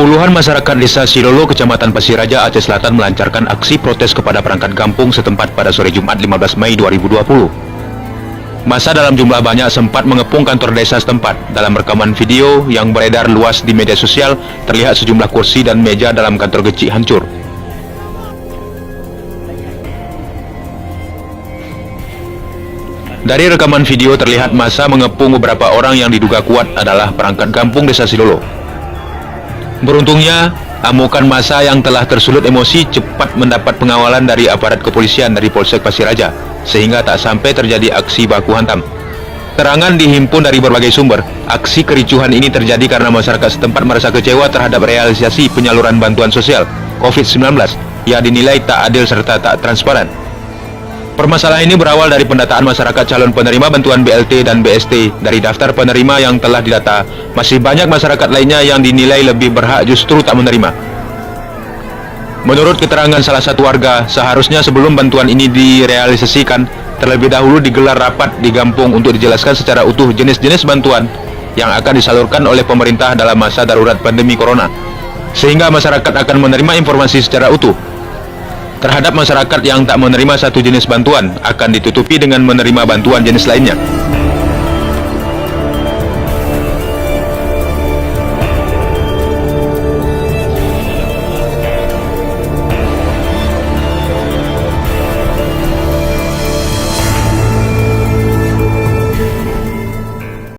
Puluhan masyarakat desa Silolo, Kecamatan Pasir Raja, Aceh Selatan melancarkan aksi protes kepada perangkat kampung setempat pada sore Jumat 15 Mei 2020. Massa dalam jumlah banyak sempat mengepung kantor desa setempat. Dalam rekaman video yang beredar luas di media sosial, terlihat sejumlah kursi dan meja dalam kantor kecil hancur. Dari rekaman video terlihat massa mengepung beberapa orang yang diduga kuat adalah perangkat kampung desa Silolo. Beruntungnya, amukan massa yang telah tersulut emosi cepat mendapat pengawalan dari aparat kepolisian dari Polsek Pasir Raja, sehingga tak sampai terjadi aksi baku hantam. Keterangan dihimpun dari berbagai sumber, aksi kericuhan ini terjadi karena masyarakat setempat merasa kecewa terhadap realisasi penyaluran bantuan sosial COVID-19 yang dinilai tak adil serta tak transparan. Permasalahan ini berawal dari pendataan masyarakat calon penerima bantuan BLT dan BST. Dari daftar penerima yang telah didata, masih banyak masyarakat lainnya yang dinilai lebih berhak justru tak menerima. Menurut keterangan salah satu warga, seharusnya sebelum bantuan ini direalisasikan, terlebih dahulu digelar rapat di kampung untuk dijelaskan secara utuh jenis-jenis bantuan yang akan disalurkan oleh pemerintah dalam masa darurat pandemi corona, sehingga masyarakat akan menerima informasi secara utuh. Terhadap masyarakat yang tak menerima satu jenis bantuan, akan ditutupi dengan menerima bantuan jenis lainnya.